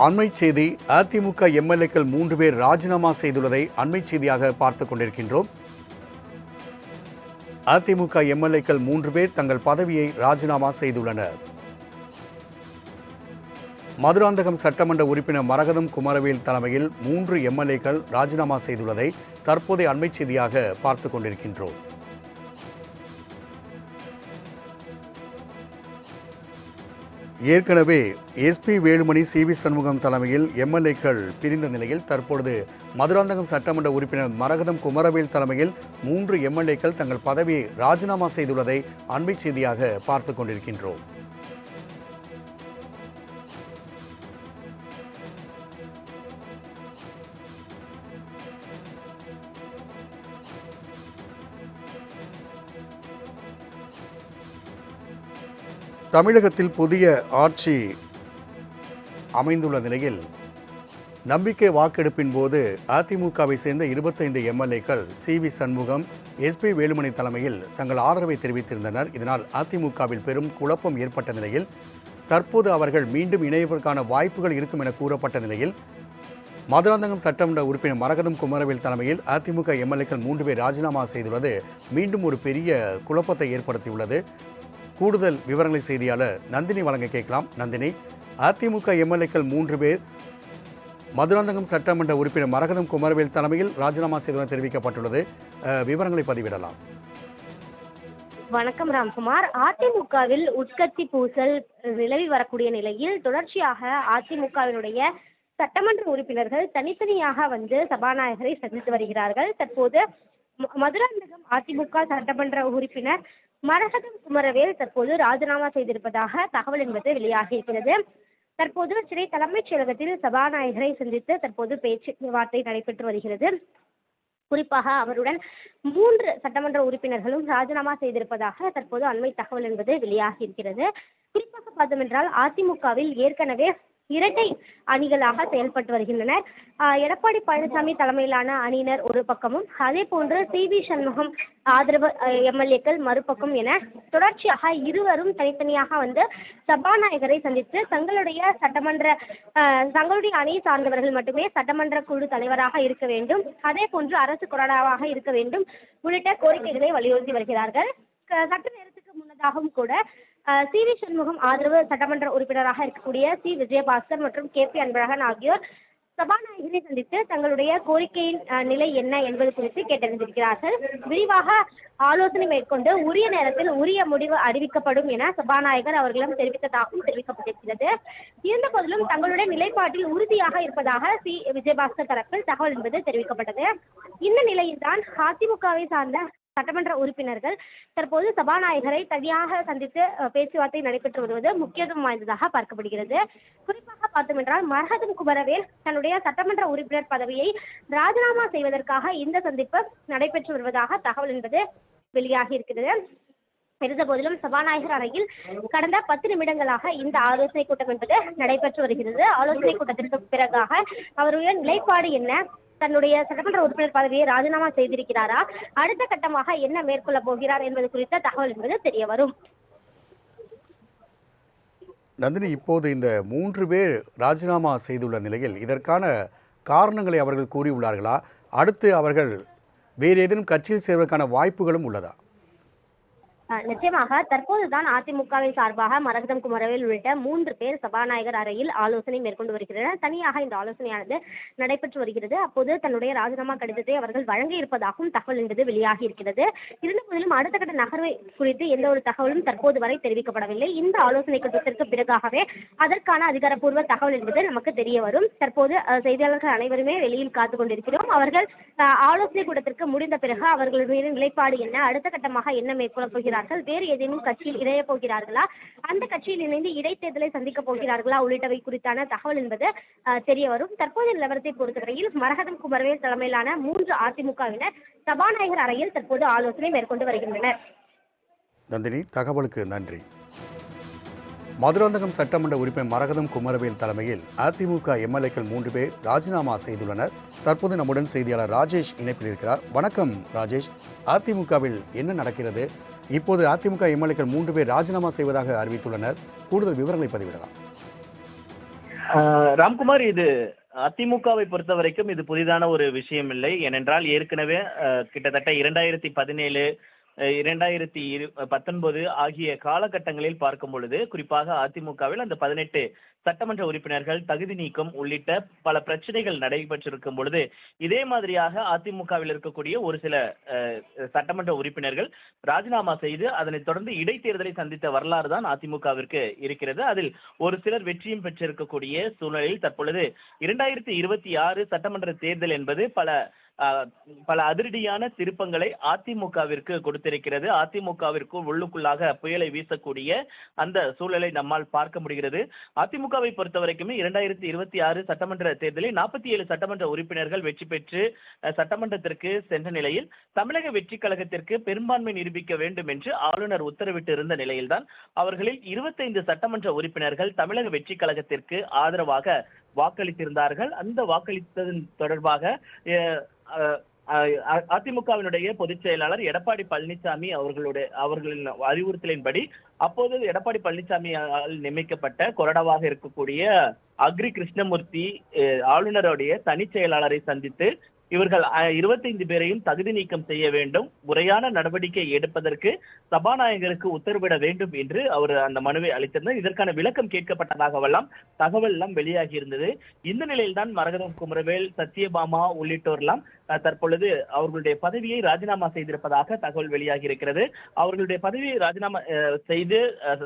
அண்மை செய்தி. அதிமுக எம்எல்ஏக்கள் 3 பேர் ராஜினாமா செய்துள்ளதை அண்மை செய்தியாக பார்த்துக் கொண்டிருக்கின்றோம். அதிமுக எம்எல்ஏக்கள் 3 பேர் தங்கள் பதவியை ராஜினாமா செய்துள்ளனர். மதுராந்தகம் சட்டமன்ற உறுப்பினர் மரகதம் குமரவேல் தலைமையில் 3 எம்எல்ஏக்கள் ராஜினாமா செய்துள்ளதை தற்போதைய அண்மை செய்தியாக பார்த்துக் கொண்டிருக்கின்றோம். ஏற்கனவே எஸ்பி வேலுமணி, சிவி சண்முகம் தலைமையில் எம்எல்ஏக்கள் பிரிந்த நிலையில் தற்பொழுது மதுராந்தகம் சட்டமன்ற உறுப்பினர் மரகதம் குமரவேல் தலைமையில் 3 எம்எல்ஏக்கள் தங்கள் பதவியை ராஜினாமா செய்துள்ளதை அண்மை செய்தியாக பார்த்துக் கொண்டிருக்கின்றோம். தமிழகத்தில் புதிய ஆட்சி அமைந்துள்ள நிலையில் நம்பிக்கை வாக்கெடுப்பின் போது அதிமுகவை சேர்ந்த 25 எம்எல்ஏக்கள் சிவி சண்முகம், எஸ்பி வேலுமணி தலைமையில் தங்கள் ஆதரவை தெரிவித்திருந்தனர். இதனால் அதிமுகவில் பெரும் குழப்பம் ஏற்பட்ட நிலையில் தற்போது அவர்கள் மீண்டும் இணைவதற்கான வாய்ப்புகள் இருக்கும் என கூறப்பட்ட நிலையில் மதுராந்தகம் சட்டமன்ற உறுப்பினர் மரகதம் குமரவேல் தலைமையில் அதிமுக எம்எல்ஏக்கள் 3 பேர் ராஜினாமா செய்துள்ளது மீண்டும் ஒரு பெரிய குழப்பத்தை ஏற்படுத்தியுள்ளது. கூடுதல் விவரங்களை செய்தியாளர் நந்தினி வழங்க கேட்கலாம். நந்தினி, அதிமுக எம்எல்ஏக்கள் 3 பேர் மதுராந்தகம் சட்டமன்ற உறுப்பினர் மரகதம் குமரவேல் தலைமையில் ராஜினாமா செய்துள்ளது தெரிவிக்கப்பட்டுள்ளது. விவரங்களை பதிவிடலாம். வணக்கம் ராம்குமார். அதிமுகவில் உட்கட்சி பூசல் நிலவி வரக்கூடிய நிலையில் தொடர்ச்சியாக அதிமுகவினுடைய சட்டமன்ற உறுப்பினர்கள் தனித்தனியாக சபாநாயகரை சந்தித்து வருகிறார்கள். தற்போது மதுராந்தகம் அதிமுக சட்டமன்ற உறுப்பினர் மரகதம் குமரவேல் தற்போது ராஜினாமா செய்திருப்பதாக தகவல் என்பது வெளியாகியிருக்கிறது. தற்போது சென்னை தலைமைச் செயலகத்தில் சபாநாயகரை சந்தித்து தற்போது பேச்சுவார்த்தை நடைபெற்று வருகிறது. குறிப்பாக அவருடன் 3 சட்டமன்ற உறுப்பினர்களும் ராஜினாமா செய்திருப்பதாக தற்போது அண்மை தகவல் என்பது வெளியாகியிருக்கிறது. குறிப்பாக பார்த்தோம் என்றால் அதிமுகவில் ஏற்கனவே 2 அணிகளாக செயல்பட்டு வருகின்றனர். எடப்பாடி பழனிசாமி தலைமையிலான அணியினர் ஒரு பக்கமும், அதே போன்று சிவி சண்முகம் ஆதரவு எம்எல்ஏக்கள் மறுபக்கம் என தொடர்ச்சியாக இருவரும் தனித்தனியாக சபாநாயகரை சந்தித்து தங்களுடைய அணியை சார்ந்தவர்கள் மட்டுமே சட்டமன்ற குழு தலைவராக இருக்க வேண்டும், அதே போன்று அரசு கொறடாவாக இருக்க வேண்டும் உள்ளிட்ட கோரிக்கைகளை வலியுறுத்தி வருகிறார்கள். சற்று நேரத்துக்கு முன்னதாகவும் கூட சிவி சண்முகம் ஆதரவு சட்டமன்ற உறுப்பினராக இருக்கக்கூடிய சி விஜயபாஸ்கர் மற்றும் KP அன்பழகன் ஆகியோர் சபாநாயகரை சந்தித்து தங்களுடைய கோரிக்கையின் நிலை என்ன என்பது குறித்து கேட்டறிந்திருக்கிறார்கள். விரிவாக ஆலோசனை மேற்கொண்டு உரிய நேரத்தில் உரிய முடிவு அறிவிக்கப்படும் என சபாநாயகர் அவர்களிடம் தெரிவித்ததாகவும் தெரிவிக்கப்பட்டிருக்கிறது. இருந்த போதிலும் தங்களுடைய நிலைப்பாட்டில் உறுதியாக இருப்பதாக சி விஜயபாஸ்கர் தரப்பில் தகவல் என்பது தெரிவிக்கப்பட்டது. இந்த நிலையில்தான் அதிமுகவை சார்ந்த சட்டமன்ற உறுப்பினர்கள் தற்போது சபாநாயகரை தனியாக சந்தித்து பேச்சுவார்த்தை நடைபெற்று வருவது முக்கியத்துவம் வாய்ந்ததாக பார்க்கப்படுகிறது. குறிப்பாக பார்த்தோம் என்றால் மரகதம் குமரவேல் தன்னுடைய சட்டமன்ற உறுப்பினர் பதவியை ராஜினாமா செய்வதற்காக இந்த சந்திப்பு நடைபெற்று வருவதாக தகவல் என்பது வெளியாகி இருக்கிறது. இருந்த போதிலும் சபாநாயகர் அறையில் கடந்த 10 நிமிடங்களாக இந்த ஆலோசனை கூட்டம் என்பது நடைபெற்று வருகிறது. ஆலோசனை கூட்டத்திற்கு பிறகாக அவருடைய நிலைப்பாடு என்ன, தன்னுடைய சட்டமன்ற உறுப்பினர் பதவியை ராஜினாமா செய்திருக்கிறாரா, அடுத்த கட்டமாக என்ன மேற்கொள்ள போகிறார் என்பது குறித்த தகவல் என்பது தெரிய வரும். நந்தினி, இப்போது இந்த 3 பேர் ராஜினாமா செய்துள்ள நிலையில் இதற்கான காரணங்களை அவர்கள் கூறியுள்ளார்களா? அடுத்து அவர்கள் வேறு ஏதேனும் கட்சியில் சேர்வதற்கான வாய்ப்புகளும் உள்ளதா? நிச்சயமாக தற்போதுதான் அதிமுகவின் சார்பாக மரகதம் குமரவேல் உள்ளிட்ட 3 பேர் சபாநாயகர் அறையில் ஆலோசனை மேற்கொண்டு வருகின்றனர். தனியாக இந்த ஆலோசனையானது நடைபெற்று வருகிறது. அப்போது தன்னுடைய ராஜினாமா கடிதத்தை அவர்கள் வழங்கி இருப்பதாகவும் தகவல் என்பது வெளியாகி இருக்கிறது. இருந்த போதிலும் அடுத்த கட்ட நகர்வை குறித்து எந்த ஒரு தகவலும் தற்போது வரை தெரிவிக்கப்படவில்லை. இந்த ஆலோசனை கூட்டத்திற்கு பிறகாகவே அதற்கான அதிகாரப்பூர்வ தகவல் என்பது நமக்கு தெரிய வரும். தற்போது செய்தியாளர்கள் அனைவருமே வெளியில் காத்துக் கொண்டிருக்கிறோம். அவர்கள் ஆலோசனை கூட்டத்திற்கு முடிந்த பிறகு அவர்களுடைய நிலைப்பாடு என்ன, அடுத்த கட்டமாக என்ன மேற்கொள்ளப் போகிறார்கள், வேறு ஏதேனும் கட்சியில் இணைய போகிறார்களா, அந்த கட்சியில் இணைந்து இடைத்தேர்தலை சந்திக்க போகிறார்களா உள்ளிட்டவை குறித்தான தகவல் என்பது தெரிய வரும். தற்போதைய நிலவரத்தை பொறுத்தவரையில் மரகதம் குமரவேல் தலைமையிலான 3 அதிமுகவினர் சபாநாயகர் அறையில் தற்போது ஆலோசனை மேற்கொண்டு வருகின்றனர். நந்தினி, தகவலுக்கு நன்றி. மதுராந்தகம் சட்டமன்ற உறுப்பினர் மரகதம் குமரவேல் தலைமையில் அதிமுக எம்எல்ஏக்கள் 3 பேர் ராஜினாமா செய்துள்ளனர். தற்போது நம்முடன் செய்தியாளர் ராஜேஷ் இணைப்பில் இருக்கிறார். வணக்கம் ராஜேஷ். அதிமுகவில் என்ன நடக்கிறது? இப்போது அதிமுக எம்எல்ஏக்கள் 3 பேர் ராஜினாமா செய்வதாக அறிவித்துள்ளனர். கூடுதல் விவரங்களை பதிவிடலாம். ராம்குமார், இது அதிமுகவை பொறுத்த வரைக்கும் இது புதிதான ஒரு விஷயம் இல்லை. ஏனென்றால் ஏற்கனவே கிட்டத்தட்ட 2017 2019 ஆகிய காலகட்டங்களில் பார்க்கும் பொழுது, குறிப்பாக அதிமுகவில் அந்த 18 சட்டமன்ற உறுப்பினர்கள் தகுதி நீக்கம் உள்ளிட்ட பல பிரச்சனைகள் நடைபெற்றிருக்கும் பொழுது, இதே மாதிரியாக அதிமுகவில் இருக்கக்கூடிய ஒரு சில சட்டமன்ற உறுப்பினர்கள் ராஜினாமா செய்து அதனைத் தொடர்ந்து இடைத்தேர்தலை சந்தித்த வரலாறு தான் அதிமுகவிற்கு இருக்கிறது. அதில் ஒரு சிலர் வெற்றியும் பெற்றிருக்கக்கூடிய சூழ்நிலையில் தற்பொழுது 2026 சட்டமன்ற தேர்தல் என்பது பல அதிரடியான திருப்பங்களை அதிமுகவிற்கு கொடுத்திருக்கிறது. அதிமுகவிற்கு உள்ளுக்குள்ளாக புயலை வீசக்கூடிய அந்த சூழலை நம்மால் பார்க்க முடிகிறது. அதிமுகவை பொறுத்த வரைக்குமே 2026 சட்டமன்ற தேர்தலில் 47 சட்டமன்ற உறுப்பினர்கள் வெற்றி பெற்று சட்டமன்றத்திற்கு சென்ற நிலையில் தமிழக வெற்றி கழகத்திற்கு பெரும்பான்மை நிரூபிக்க வேண்டும் என்று ஆளுநர் உத்தரவிட்டு இருந்த நிலையில்தான் அவர்களில் 25 சட்டமன்ற உறுப்பினர்கள் தமிழக வெற்றி கழகத்திற்கு ஆதரவாக வாக்களித்திருந்தார்கள். அந்த வாக்களித்ததன் தொடர்பாக அதிமுகவினுடைய பொதுச் செயலாளர் எடப்பாடி பழனிசாமி அவர்களின் அறிவுறுத்தலின்படி அப்போது எடப்பாடி பழனிசாமியால் நியமிக்கப்பட்ட கொறடாவாக இருக்கக்கூடிய அக்ரி கிருஷ்ணமூர்த்தி ஆளுநருடைய தனி செயலாளரை சந்தித்து இவர்கள் 25 பேரையும் தகுதி நீக்கம் செய்ய வேண்டும், முறையான நடவடிக்கை எடுப்பதற்கு சபாநாயகருக்கு உத்தரவிட வேண்டும் என்று அவர் அந்த மனுவை அளித்திருந்தார். இதற்கான விளக்கம் கேட்கப்பட்டதாகவெல்லாம் தகவல் எல்லாம் வெளியாகி இருந்தது. இந்த நிலையில்தான் மரகதம் குமரவேல், சத்யபாமா உள்ளிட்டோரெல்லாம் தற்பொழுது அவர்களுடைய பதவியை ராஜினாமா செய்திருப்பதாக தகவல் வெளியாகி இருக்கிறது. அவர்களுடைய பதவியை ராஜினாமா செய்து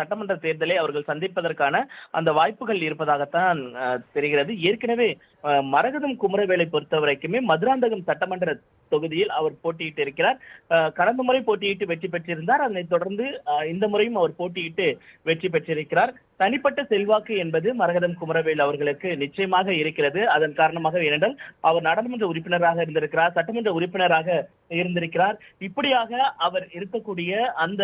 சட்டமன்ற தேர்தலை அவர்கள் சந்திப்பதற்கான அந்த வாய்ப்புகள் இருப்பதாகத்தான் தெரிகிறது. ஏற்கனவே மரகதம் குமரவேலை பொறுத்த வரைக்குமே மதுராந்தகம் சட்டமன்ற தொகுதியில் அவர் போட்டியிட்டு இருக்கிறார். கடந்த முறை போட்டியிட்டு வெற்றி பெற்றிருந்தார். அதனைத் தொடர்ந்து இந்த முறையும் அவர் போட்டியிட்டு வெற்றி பெற்றிருக்கிறார். தனிப்பட்ட செல்வாக்கு என்பது மரகதம் குமரவேல் அவர்களுக்கு நிச்சயமாக இருக்கிறது. அதன் காரணமாக ஏனென்றால் அவர் நாடாளுமன்ற உறுப்பினராக இருந்திருக்கிறார், சட்டமன்ற உறுப்பினராக இருந்திருக்கிறார். இப்படியாக அவர் இருக்கக்கூடிய அந்த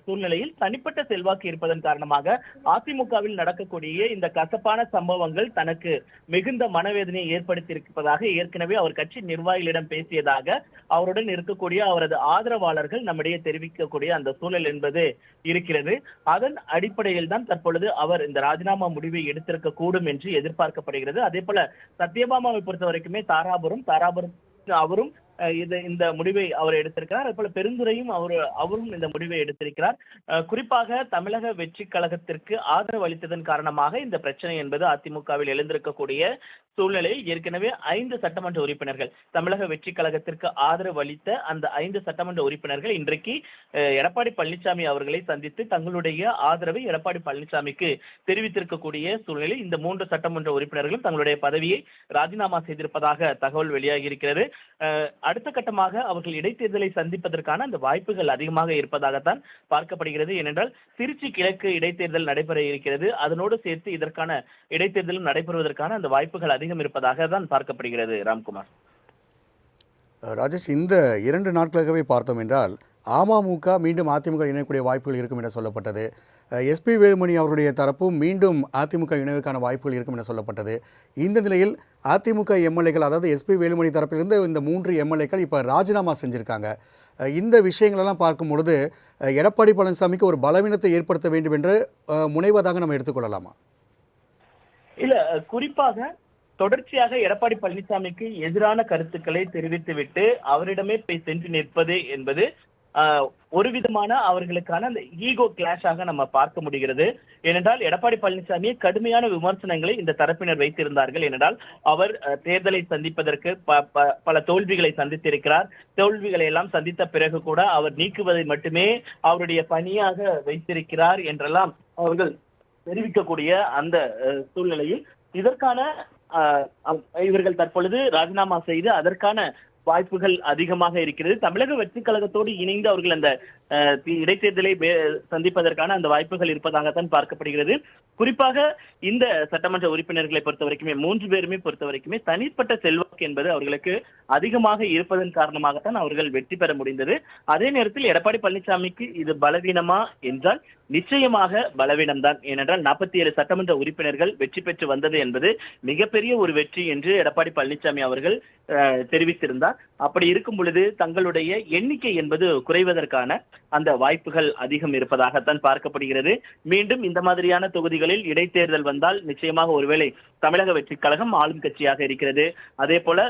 சூழ்நிலையில் தனிப்பட்ட செல்வாக்கு இருப்பதன் காரணமாக அதிமுகவில் நடக்கக்கூடிய இந்த கசப்பான சம்பவங்கள் தனக்கு மிகுந்த மனவேதனையை ஏற்படுத்தி இருப்பதாக ஏற்கனவே அவர் கட்சி நிர்வாகிகளிடம் பேசியதாக அவருடன் இருக்கக்கூடிய அவரது ஆதரவாளர்கள் நம்மிடையே தெரிவிக்கக்கூடிய அந்த சூழல் என்பது இருக்கிறது. அதன் அடிப்படையில் தான் தற்பொழுது அவர் இந்த ராஜினாமா முடிவை எடுத்திருக்க கூடும் என்று எதிர்பார்க்கப்படுகிறது. அதே போல சத்யபாமாவை பொறுத்த வரைக்குமே தாராபுரம் அவரும் இந்த முடிவை அவர் எடுத்திருக்கிறார். அதே போல பெருந்துறையும் அவரும் இந்த முடிவை எடுத்திருக்கிறார். குறிப்பாக தமிழக வெற்றி கழகத்திற்கு ஆதரவு அளித்ததன் காரணமாக இந்த பிரச்சனை என்பது அதிமுகவில் எழுந்திருக்கக்கூடிய சூழ்நிலையில் ஏற்கனவே 5 சட்டமன்ற உறுப்பினர்கள் தமிழக வெற்றி கழகத்திற்கு ஆதரவு அளித்த அந்த 5 சட்டமன்ற உறுப்பினர்கள் இன்றைக்கு எடப்பாடி பழனிசாமி அவர்களை சந்தித்து தங்களுடைய ஆதரவை எடப்பாடி பழனிசாமிக்கு தெரிவித்திருக்கக்கூடிய சூழ்நிலை இந்த 3 சட்டமன்ற உறுப்பினர்களும் தங்களுடைய பதவியை ராஜினாமா செய்திருப்பதாக தகவல் வெளியாகி இருக்கிறது. அடுத்த கட்டமாக அவர்கள் இடைத்தேர்தலை சந்திப்பதற்கான அந்த வாய்ப்புகள் அதிகமாக இருப்பதாகத்தான் பார்க்கப்படுகிறது. ஏனென்றால் திருச்சி கிழக்கு இடைத்தேர்தல் நடைபெற இருக்கிறது. அதனோடு சேர்த்து இதற்கான இடைத்தேர்தலும் நடைபெறுவதற்கான அந்த வாய்ப்புகள் அதிகம் இருப்பதாக தான் பார்க்கப்படுகிறது. ராம்குமார், ராஜேஷ், இந்த 2 நாட்களாகவே பார்த்தோம் என்றால் அமமுக மீண்டும் அதிமுக இணையக்கூடிய வாய்ப்புகள் இருக்கும் என சொல்லப்பட்டது. எஸ்பி வேலுமணி அவருடைய தரப்பும் மீண்டும் அதிமுக இணைவுக்கான வாய்ப்புகள் இருக்கும் என சொல்லப்பட்டது. இந்த நிலையில் அதிமுக எம்எல்ஏக்கள், அதாவது எஸ்பி வேலுமணி தரப்பிலிருந்து இந்த 3 எம்எல்ஏக்கள் இப்போ ராஜினாமா செஞ்சுருக்காங்க. இந்த விஷயங்களெல்லாம் பார்க்கும் பொழுது எடப்பாடி பழனிசாமிக்கு ஒரு பலவீனத்தை ஏற்படுத்த வேண்டும் என்று முனைவதாக நம்ம எடுத்துக்கொள்ளலாமா? இல்ல, குறிப்பாக தொடர்ச்சியாக எடப்பாடி பழனிசாமிக்கு எதிரான கருத்துக்களை தெரிவித்துவிட்டு அவரிடமே போய் சென்று நிற்பது என்பது ஒரு விதமான அவர்களுக்கான அந்த ஈகோ கிளாஷாக நம்ம பார்க்க முடிகிறது. ஏனென்றால் எடப்பாடி பழனிசாமியை கடுமையான விமர்சனங்களை இந்த தரப்பினர் வைத்திருந்தார்கள். ஏனென்றால் அவர் தேர்தலை சந்திப்பதற்கு பல தோல்விகளை சந்தித்திருக்கிறார். தோல்விகளை எல்லாம் சந்தித்த பிறகு கூட அவர் நீக்குவதை மட்டுமே அவருடைய பணியாக வைத்திருக்கிறார் என்றெல்லாம் அவர்கள் தெரிவிக்கக்கூடிய அந்த சூழ்நிலையில் இதற்கான இவர்கள் தற்பொழுது ராஜினாமா செய்து அதற்கான வாய்ப்புகள் அதிகமாக இருக்கிறது. தமிழக வெற்றி கழகத்தோடு இணைந்து அவர்கள் அந்த இடைத்தேர்தலை சந்திப்பதற்கான அந்த வாய்ப்புகள் இருப்பதாகத்தான் பார்க்கப்படுகிறது. குறிப்பாக இந்த சட்டமன்ற உறுப்பினர்களை பொறுத்த வரைக்குமே 3 பேருமே பொறுத்த வரைக்குமே தனிப்பட்ட செல்வாக்கு என்பது அவர்களுக்கு அதிகமாக இருப்பதன் காரணமாகத்தான் அவர்கள் வெற்றி பெற முடிந்தது. அதே நேரத்தில் எடப்பாடி பழனிசாமிக்கு இது பலவீனமா என்றால் நிச்சயமாக பலவீனம்தான். ஏனென்றால் 47 சட்டமன்ற உறுப்பினர்கள் வெற்றி பெற்று வந்தது என்பது மிகப்பெரிய ஒரு வெற்றி என்று எடப்பாடி பழனிசாமி அவர்கள் தெரிவித்திருந்தார். அப்படி இருக்கும் பொழுது தங்களுடைய எண்ணிக்கை என்பது குறைவதற்கான அந்த வாய்ப்புகள் அதிகம் இருப்பதாகத்தான் பார்க்கப்படுகிறது. மீண்டும் இந்த மாதிரியான தொகுதிகளில் இடைத்தேர்தல் வந்தால் நிச்சயமாக ஒருவேளை தமிழக வெற்றி கழகம் ஆளும் கட்சியாக இருக்கிறது, அதே போல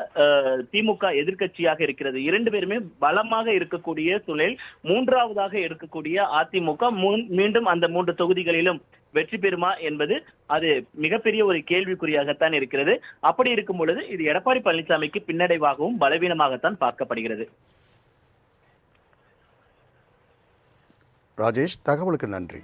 திமுக எதிர்கட்சியாக இருக்கிறது. இரண்டு பேருமே பலமாக இருக்கக்கூடிய சூழலில் மூன்றாவதாக இருக்கக்கூடிய அதிமுக மீண்டும் அந்த 3 தொகுதிகளிலும் வெற்றி பெறுமா என்பது அது மிகப்பெரிய ஒரு கேள்விக்குறியாகத்தான் இருக்கிறது. அப்படி இருக்கும் பொழுது இது எடப்பாடி பழனிசாமிக்கு பின்னடைவாகவும் பலவீனமாகத்தான் பார்க்கப்படுகிறது. ராஜேஷ், தகவலுக்கு நன்றி.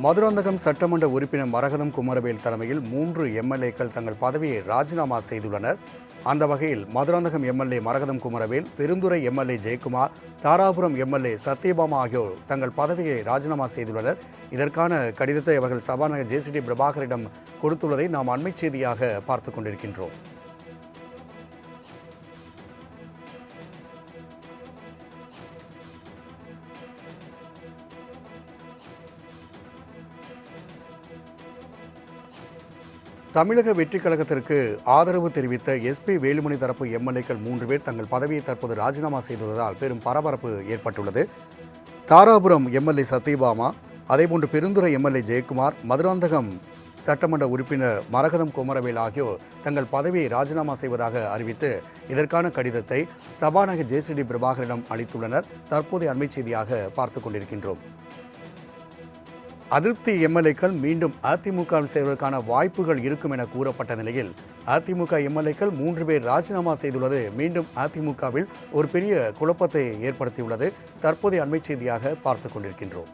மதுராந்தகம் சட்டமன்ற உறுப்பினர் மரகதம் குமரவேல் தலைமையில் 3 எம்எல்ஏக்கள் தங்கள் பதவியை ராஜினாமா செய்துள்ளனர். அந்த வகையில் மதுராந்தகம் எம்எல்ஏ மரகதம் குமரவேல், பெருந்துறை எம்எல்ஏ ஜெயக்குமார், தாராபுரம் எம்எல்ஏ சத்யபாமா ஆகியோர் தங்கள் பதவியை ராஜினாமா செய்துள்ளனர். இதற்கான கடிதத்தை அவர்கள் சபாநாயகர் ஜேசிடி பிரபாகரிடம் கொடுத்துள்ளதை நாம் அண்மைச் செய்தியாக பார்த்து கொண்டிருக்கின்றோம். தமிழக வெற்றிக் கழகத்திற்கு ஆதரவு தெரிவித்த எஸ்பி வேலுமணி தரப்பு எம்எல்ஏக்கள் 3 பேர் தங்கள் பதவியை தற்போது ராஜினாமா செய்துள்ளதால் பெரும் பரபரப்பு ஏற்பட்டுள்ளது. தாராபுரம் எம்எல்ஏ சத்யபாமா, அதேபோன்று பெருந்துறை எம்எல்ஏ ஜெயக்குமார், மதுராந்தகம் சட்டமன்ற உறுப்பினர் மரகதம் குமரவேல் ஆகியோர் தங்கள் பதவியை ராஜினாமா செய்வதாக அறிவித்து இதற்கான கடிதத்தை சபாநாயகர் ஜேசிடி பிரபாகரிடம் அளித்துள்ளனர். தற்போதைய அண்மைச் செய்தியாக பார்த்து கொண்டிருக்கின்றோம். அதிருப்தி எம்எல்ஏக்கள் மீண்டும் அதிமுகவில் சேர்வதற்கான வாய்ப்புகள் இருக்கும் என கூறப்பட்ட நிலையில் அதிமுக எம்எல்ஏக்கள் 3 பேர் ராஜினாமா செய்துள்ளது மீண்டும் அதிமுகவில் ஒரு பெரிய குழப்பத்தை ஏற்படுத்தியுள்ளது. தற்போதைய அண்மைச் செய்தியாக பார்த்து கொண்டிருக்கின்றோம்.